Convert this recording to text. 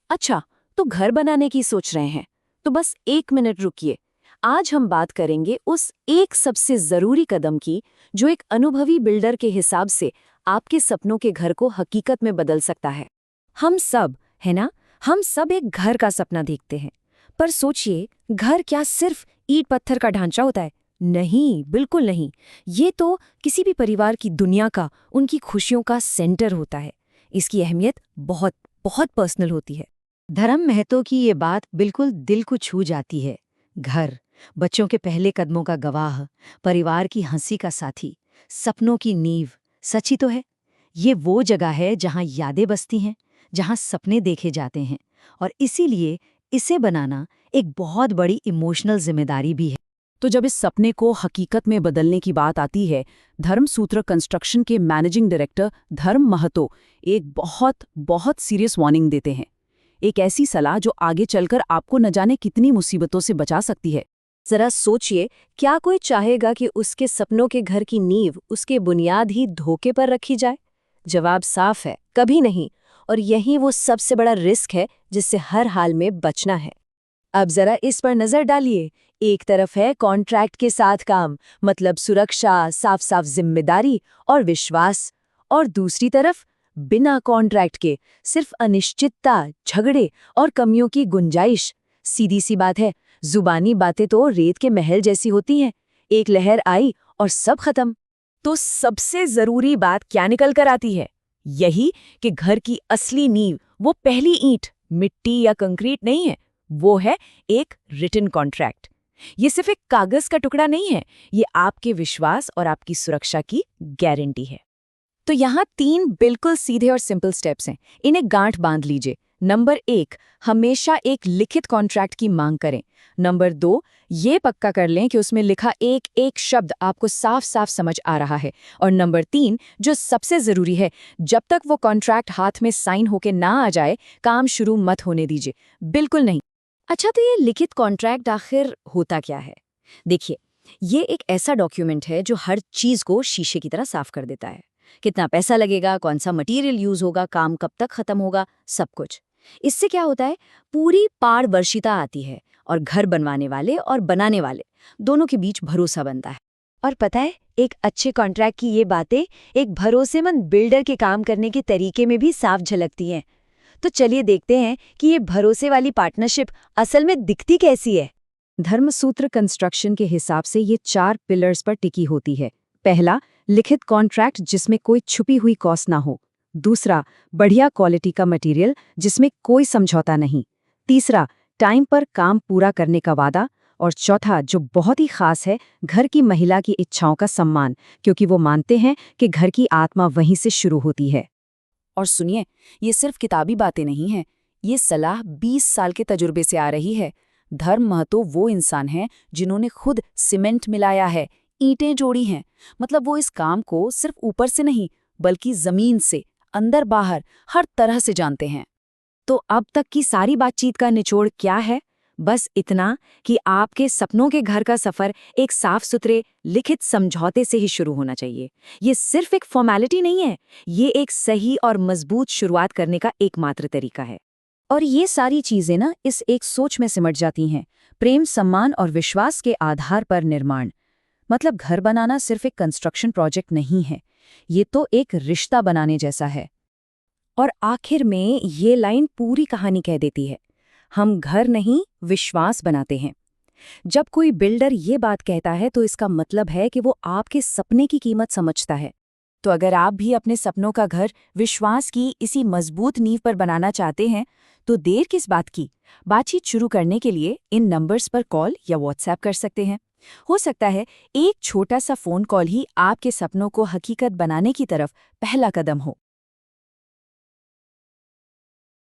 अच्छा, तो घर बनाने की सोच रहे हैं तो बस 1 मिनट रुकिए। आज हम बात करेंगे उस एक सबसे जरूरी कदम की जो एक अनुभवी बिल्डर के हिसाब से आपके सपनों के घर को हकीकत में बदल सकता है। हम सब, है ना? हम सब एक घर का सपना देखते हैं। पर सोचिए, घर क्या सिर्फ ईंट पत्थर का ढांचा होता है? नहीं, बिल्कुल नहीं। ये तो किसी भी परिवार की दुनिया का, उनकी खुशियों का सेंटर होता है। इसकी अहमियत बहुत बहुत पर्सनल होती है। धर्म महतो की ये बात बिल्कुल दिल को छू जाती है। घर, बच्चों के पहले कदमों का गवाह, परिवार की हंसी का साथी, सपनों की नींव। सच ही तो है। ये वो जगह है जहाँ यादें बसती हैं, जहाँ सपने देखे जाते हैं। और इसीलिए इसे बनाना एक बहुत बड़ी इमोशनल जिम्मेदारी भी है। तो जब इस सपने को हकीकत में बदलने की बात आती है, धर्मसूत्र कंस्ट्रक्शन के मैनेजिंग डायरेक्टर धर्म महतो एक बहुत बहुत सीरियस वार्निंग देते हैं। एक ऐसी सलाह जो आगे चलकर आपको न जाने कितनी मुसीबतों से बचा सकती है। जरा सोचिए, क्या कोई चाहेगा कि उसके सपनों के घर की नींव, उसके बुनियाद ही धोखे पर रखी जाए? जवाब साफ है, कभी नहीं। और यही वो सबसे बड़ा रिस्क है जिससे हर हाल में बचना है। अब जरा इस पर नजर डालिए। एक तरफ है कॉन्ट्रैक्ट के साथ काम, मतलब सुरक्षा, साफ साफ जिम्मेदारी और विश्वास। और दूसरी तरफ बिना कॉन्ट्रैक्ट के सिर्फ अनिश्चितता, झगड़े और कमियों की गुंजाइश। सीधी सी बात है, जुबानी बातें तो रेत के महल जैसी होती हैं। एक लहर आई और सब खत्म। तो सबसे जरूरी बात क्या निकल कर आती है? यही कि घर की असली नींव, वो पहली ईंट, मिट्टी या कंक्रीट नहीं है, वो है एक रिटन कॉन्ट्रैक्ट। ये सिर्फ एक कागज का टुकड़ा नहीं है, ये आपके विश्वास और आपकी सुरक्षा की गारंटी है। तो यहाँ 3 बिल्कुल सीधे और सिंपल स्टेप्स हैं, इन्हें गांठ बांध लीजिए। नंबर 1, हमेशा एक लिखित कॉन्ट्रैक्ट की मांग करें। नंबर 2, ये पक्का कर लें कि उसमें लिखा एक एक शब्द आपको साफ साफ समझ आ रहा है। और नंबर 3, जो सबसे जरूरी है, जब तक वो कॉन्ट्रैक्ट हाथ में साइन होके ना आ जाए, काम शुरू मत होने दीजिए, बिल्कुल नहीं। अच्छा, तो ये लिखित कॉन्ट्रैक्ट आखिर होता क्या है? देखिए, ये एक ऐसा डॉक्यूमेंट है जो हर चीज को शीशे की तरह साफ कर देता है। कितना पैसा लगेगा, कौन सा मटेरियल यूज होगा, काम कब तक खत्म होगा, सब कुछ। इससे क्या होता है, पूरी पारदर्शिता आती है और घर बनवाने वाले और बनाने वाले दोनों के बीच भरोसा बनता है। और पता है, एक अच्छे कॉन्ट्रैक्ट की ये बातें एक भरोसेमंद बिल्डर के काम करने के तरीके में भी साफ झलकती हैं। तो चलिए देखते हैं कि ये भरोसे वाली पार्टनरशिप असल में दिखती कैसी है। धर्मसूत्र कंस्ट्रक्शन के हिसाब से ये 4 पिलर्स पर टिकी होती है। पहला, लिखित कॉन्ट्रैक्ट जिसमें कोई छुपी हुई कॉस्ट ना हो। दूसरा, बढ़िया क्वालिटी का मटेरियल जिसमें कोई समझौता नहीं। तीसरा, टाइम पर काम पूरा करने का वादा। और चौथा, जो बहुत ही खास है, घर की महिला की इच्छाओं का सम्मान, क्योंकि वो मानते हैं कि घर की आत्मा वहीं से शुरू होती है। और सुनिए, ये सिर्फ किताबी बातें नहीं हैं, ये सलाह 20 साल के तजुर्बे से आ रही है। धर्म महतो वो इंसान हैं जिन्होंने खुद सीमेंट मिलाया है, ईंटें जोड़ी हैं। मतलब वो इस काम को सिर्फ ऊपर से नहीं, बल्कि जमीन से, अंदर बाहर, हर तरह से जानते हैं। तो अब तक की सारी बातचीत का निचोड़ क्या है? बस इतना कि आपके सपनों के घर का सफर एक साफ सुथरे लिखित समझौते से ही शुरू होना चाहिए। ये सिर्फ एक फॉर्मेलिटी नहीं है, ये एक सही और मजबूत शुरुआत करने का एकमात्र तरीका है। और ये सारी चीजें ना इस एक सोच में सिमट जाती हैं, प्रेम, सम्मान और विश्वास के आधार पर निर्माण। मतलब घर बनाना सिर्फ एक कंस्ट्रक्शन प्रोजेक्ट नहीं है, ये तो एक रिश्ता बनाने जैसा है। और आखिर में ये लाइन पूरी कहानी कह देती है, हम घर नहीं, विश्वास बनाते हैं। जब कोई बिल्डर ये बात कहता है तो इसका मतलब है कि वो आपके सपने की कीमत समझता है। तो अगर आप भी अपने सपनों का घर विश्वास की इसी मजबूत नींव पर बनाना चाहते हैं, तो देर किस बात की? बातचीत शुरू करने के लिए इन नंबर्स पर कॉल या व्हाट्सएप कर सकते हैं। हो सकता है एक छोटा सा फोन कॉल ही आपके सपनों को हकीकत बनाने की तरफ पहला कदम हो।